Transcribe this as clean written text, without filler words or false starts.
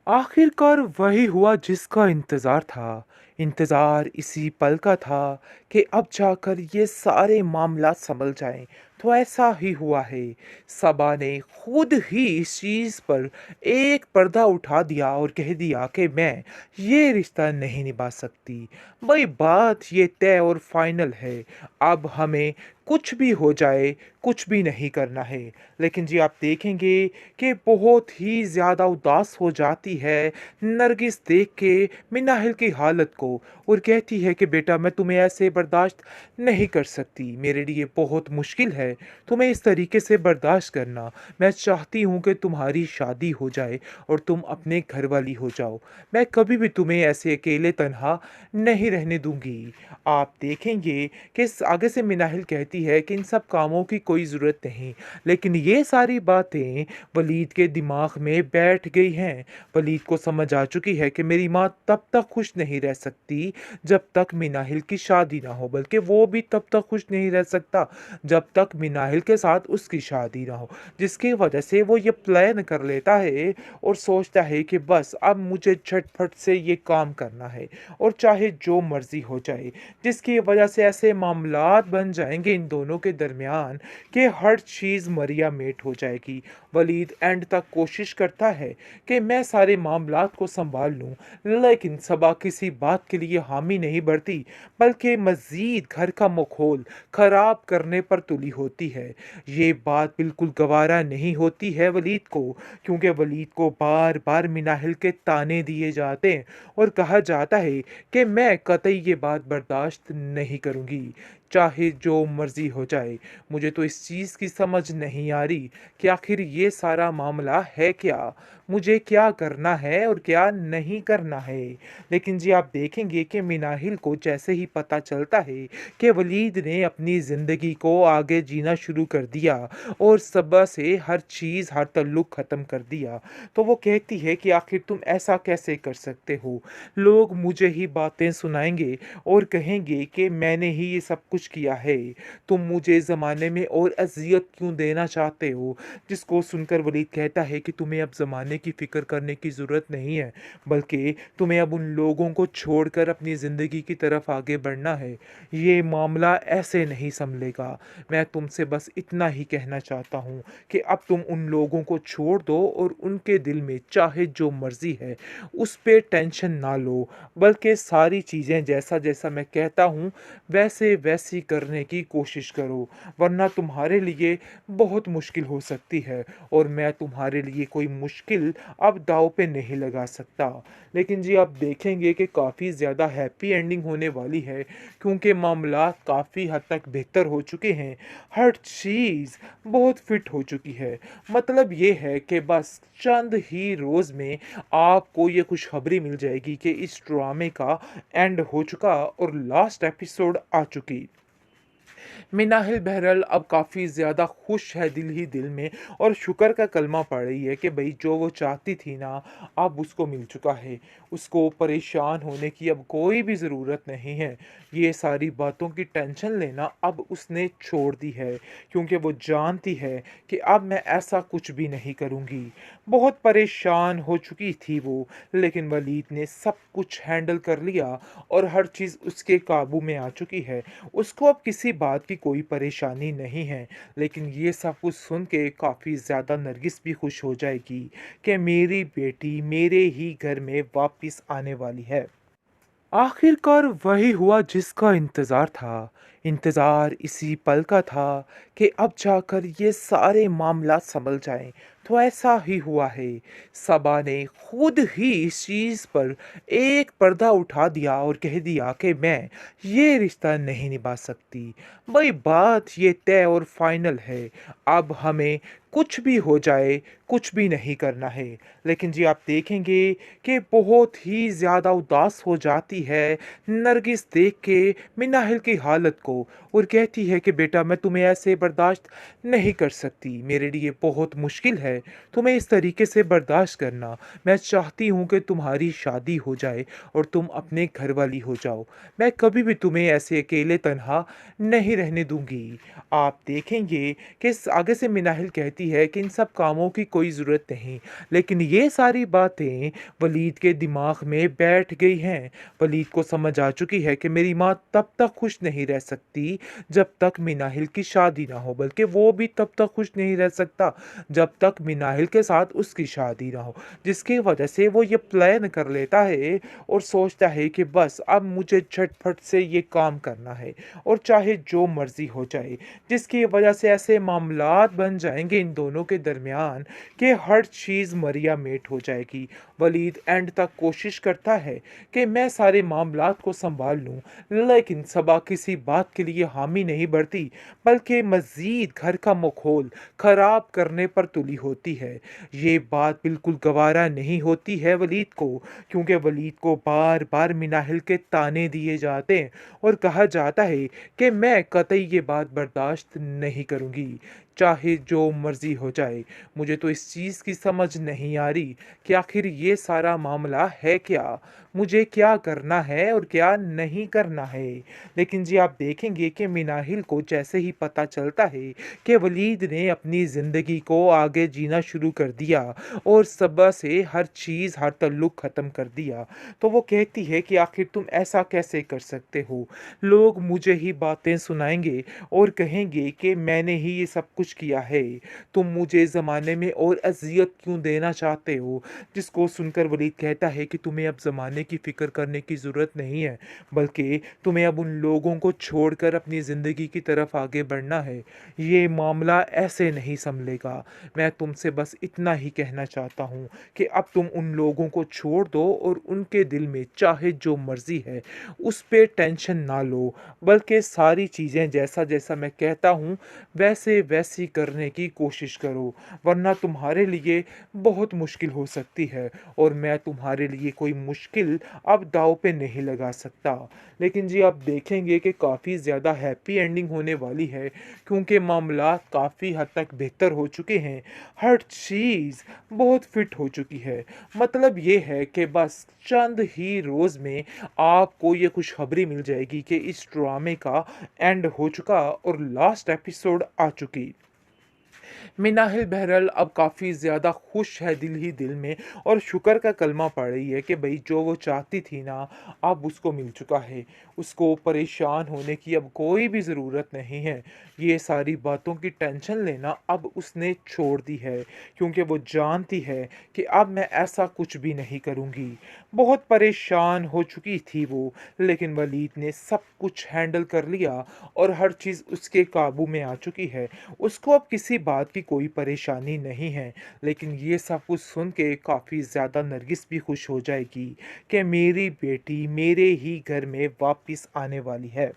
आखिरकार वही हुआ जिसका इंतज़ार था। इंतज़ार इसी पल का था कि अब जाकर ये सारे मामलात संभल जाएँ। तो ऐसा ही हुआ है। सबा ने खुद ही इस चीज़ पर एक पर्दा उठा दिया और कह दिया कि मैं ये रिश्ता नहीं निभा सकती। भई बात ये तय और फ़ाइनल है। अब हमें कुछ भी हो जाए, कुछ भी नहीं करना है। लेकिन जी आप देखेंगे कि बहुत ही ज़्यादा उदास हो जाती है नरगिस देख के मिनाहिल की हालत को और कहती है कि बेटा मैं तुम्हें ऐसे बर्दाश्त नहीं कर सकती। मेरे लिए बहुत मुश्किल है तुम्हें इस तरीके से बर्दाश्त करना। मैं चाहती हूँ कि तुम्हारी शादी हो जाए और तुम अपने घर वाली हो जाओ। मैं कभी भी तुम्हें ऐसे अकेले तन्हा नहीं रहने दूंगी। आप देखेंगे कि आगे से मिनाहिल कहती है कि इन सब कामों की कोई ज़रूरत नहीं, लेकिन ये सारी बातें वलीद के दिमाग में बैठ गई हैं। वलीद को समझ आ चुकी है कि मेरी माँ तब तक खुश नहीं रह सकती जब तक मिनाहिल की शादी ना हो, बल्कि वो भी तब तक खुश नहीं रह सकता जब तक मिनाहिल के साथ उसकी शादी ना हो। जिसकी वजह से वो ये प्लान कर लेता है और सोचता है कि बस अब मुझे झटपट से ये काम करना है और चाहे जो मर्जी हो जाए। जिसकी वजह से ऐसे मामलात बन जाएंगे इन दोनों के दरमियान कि हर चीज़ मरिया मेट हो जाएगी। वलीद एंड तक कोशिश करता है कि मैं सारे मामलात को संभाल लूं, लेकिन सबा किसी बात के लिए हामी नहीं भरती, बल्कि मजीद घर का माहौल खराब करने पर तुली होती है। ये बात बिल्कुल गवारा नहीं होती है वलीद को, क्योंकि वलीद को बार बार मिनाहिल के ताने दिए जाते हैं और कहा जाता है कि मैं कतई ये बात बर्दाश्त नहीं करूंगी, चाहे जो मर्जी हो जाए। मुझे तो इस चीज़ की समझ नहीं आ रही कि आखिर ये सारा मामला है क्या? मुझे क्या करना है और क्या नहीं करना है? लेकिन जी आप देखेंगे कि मिनाहिल को जैसे ही पता चलता है कि वलीद ने अपनी ज़िंदगी को आगे जीना शुरू कर दिया और सबा से हर चीज़, हर ताल्लुक ख़त्म कर दिया, तो वो कहती है कि आखिर तुम ऐसा कैसे कर सकते हो? लोग मुझे ही बातें सुनाएँगे और कहेंगे कि मैंने ही ये सब कुछ किया है। तुम मुझे ज़माने में और अज़ियत क्यों देना चाहते हो? जिसको सुनकर वलीद कहता है कि तुम्हें अब ज़माने की फ़िक्र करने की ज़रूरत नहीं है, बल्कि तुम्हें अब उन लोगों को छोड़कर अपनी ज़िंदगी की तरफ आगे बढ़ना है। ये मामला ऐसे नहीं सँभलेगा। मैं तुमसे बस इतना ही कहना चाहता हूँ कि अब तुम उन लोगों को छोड़ दो और उनके दिल में चाहे जो मर्ज़ी है, उस पे टेंशन ना लो, बल्कि सारी चीज़ें जैसा-जैसा मैं कहता हूँ, वैसे-वैसी करने की कोशिश करो, वरना तुम्हारे लिए बहुत मुश्किल हो सकती है और मैं तुम्हारे लिए कोई मुश्किल अब दाँव पे नहीं लगा सकता। लेकिन जी आप देखेंगे कि काफ़ी ज़्यादा हैप्पी एंडिंग होने वाली है, क्योंकि मामलात काफ़ी हद तक बेहतर हो चुके हैं। हर चीज़ बहुत फिट हो चुकी है। मतलब ये है कि बस चंद ही रोज़ में आपको ये खुशखबरी मिल जाएगी कि इस ड्रामे का एंड हो चुका और लास्ट एपिसोड आ चुकी। मिनाहिल बहरहाल अब काफ़ी ज़्यादा खुश है दिल ही दिल में और शुक्र का कलमा पढ़ रही है कि भई जो वो चाहती थी ना, अब उसको मिल चुका है। उसको परेशान होने की अब कोई भी ज़रूरत नहीं है। ये सारी बातों की टेंशन लेना अब उसने छोड़ दी है, क्योंकि वो जानती है कि अब मैं ऐसा कुछ भी नहीं करूँगी। बहुत परेशान हो चुकी थी वो, लेकिन वलीद ने सब कुछ हैंडल कर लिया और हर चीज़ उसके काबू में आ चुकी है। उसको अब किसी बात की कोई परेशानी नहीं है, लेकिन ये सब कुछ सुन के काफ़ी ज़्यादा नरगिस भी खुश हो जाएगी कि मेरी बेटी मेरे ही घर में वापस आने वाली है। आखिरकार वही हुआ जिसका इंतज़ार था। इंतज़ार इसी पल का था कि अब जाकर ये सारे मामलात संभल जाएँ। तो ऐसा ही हुआ है। सबा ने खुद ही इस चीज़ पर एक पर्दा उठा दिया और कह दिया कि मैं ये रिश्ता नहीं निभा सकती। भई बात ये तय और फ़ाइनल है। अब हमें कुछ भी हो जाए, कुछ भी नहीं करना है। लेकिन जी आप देखेंगे कि बहुत ही ज़्यादा उदास हो जाती है नरगिस देख के मिनाहिल की हालत को और कहती है कि बेटा मैं तुम्हें ऐसे बर्दाश्त नहीं कर सकती। मेरे लिए बहुत मुश्किल है तुम्हें इस तरीके से बर्दाश्त करना। मैं चाहती हूँ कि तुम्हारी शादी हो जाए और तुम अपने घर वाली हो जाओ। मैं कभी भी तुम्हें ऐसे अकेले तन्हा नहीं रहने दूंगी। आप देखेंगे कि आगे से मिनाहिल कहती कहती है कि इन सब कामों की कोई ज़रूरत नहीं। लेकिन ये सारी बातें वलीद के दिमाग में बैठ गई हैं। वलीद को समझ आ चुकी है कि मेरी माँ तब तक खुश नहीं रह सकती जब तक मिनाहिल की शादी ना हो, बल्कि वो भी तब तक खुश नहीं रह सकता जब तक मिनाहिल के साथ उसकी शादी ना हो। जिसकी वजह से वो ये प्लान कर लेता है और सोचता है कि बस अब मुझे झटपट से ये काम करना है और चाहे जो मर्ज़ी हो जाए। जिसकी वजह से ऐसे मामलात बन जाएँगे इन दोनों के दरमियान कि हर चीज़ मरिया मेट हो जाएगी। वलीद एंड तक कोशिश करता है कि मैं सारे मामलात को सँभाल लूँ, लेकिन सबा किसी बात के लिए हामी नहीं भरती, बल्कि मज़ीद घर का माहौल ख़राब करने पर तुली होती है। ये बात बिल्कुल गवारा नहीं होती है वलीद को, क्योंकि वलीद को बार-बार मिनाहिल के ताने दिए जाते हैं और कहा जाता है कि मैं कतई ये बात बर्दाश्त नहीं करूँगी, चाहे जो मर्ज़ी हो जाए। मुझे तो इस चीज़ की समझ नहीं आ रही कि आखिर ये सारा मामला है क्या? मुझे क्या करना है और क्या नहीं करना है? लेकिन जी आप देखेंगे कि मिनाहिल को जैसे ही पता चलता है कि वलीद ने अपनी ज़िंदगी को आगे जीना शुरू कर दिया और सबा से हर चीज़, हर ताल्लुक ख़त्म कर दिया, तो वो कहती है कि आखिर तुम ऐसा कैसे कर सकते हो? लोग मुझे ही बातें सुनाएँगे और कहेंगे कि मैंने ही ये सब कुछ किया है। तुम मुझे ज़माने में और अज़ियत क्यों देना चाहते हो? जिसको सुनकर वलीद कहता है कि तुम्हें अब ज़माने की फ़िक्र करने की ज़रूरत नहीं है, बल्कि तुम्हें अब उन लोगों को छोड़कर अपनी ज़िंदगी की तरफ आगे बढ़ना है। ये मामला ऐसे नहीं सँभलेगा। मैं तुमसे बस इतना ही कहना चाहता हूँ कि अब तुम उन लोगों को छोड़ दो और उनके दिल में चाहे जो मर्ज़ी है, उस पे टेंशन ना लो, बल्कि सारी चीज़ें जैसा-जैसा मैं कहता हूँ, वैसे-वैसी करने की कोशिश करो, वरना तुम्हारे लिए बहुत मुश्किल हो सकती है और मैं तुम्हारे लिए कोई मुश्किल अब दाँव पे नहीं लगा सकता। लेकिन जी आप देखेंगे कि काफ़ी ज़्यादा हैप्पी एंडिंग होने वाली है, क्योंकि मामलात काफ़ी हद तक बेहतर हो चुके हैं। हर चीज़ बहुत फिट हो चुकी है। मतलब ये है कि बस चंद ही रोज़ में आपको ये खुशखबरी मिल जाएगी कि इस ड्रामे का एंड हो चुका और लास्ट एपिसोड आ चुकी। मिनाहिल बहरहाल अब काफ़ी ज़्यादा खुश है दिल ही दिल में और शुक्र का कलमा पढ़ रही है कि भई जो वो चाहती थी ना, अब उसको मिल चुका है। उसको परेशान होने की अब कोई भी ज़रूरत नहीं है। ये सारी बातों की टेंशन लेना अब उसने छोड़ दी है, क्योंकि वो जानती है कि अब मैं ऐसा कुछ भी नहीं करूँगी। बहुत परेशान हो चुकी थी वो, लेकिन वलीद ने सब कुछ हैंडल कर लिया और हर चीज़ उसके काबू में आ चुकी है। उसको अब किसी बात की कोई परेशानी नहीं है, लेकिन ये सब कुछ सुन के काफ़ी ज़्यादा नरगिस भी खुश हो जाएगी कि मेरी बेटी मेरे ही घर में वापस आने वाली है।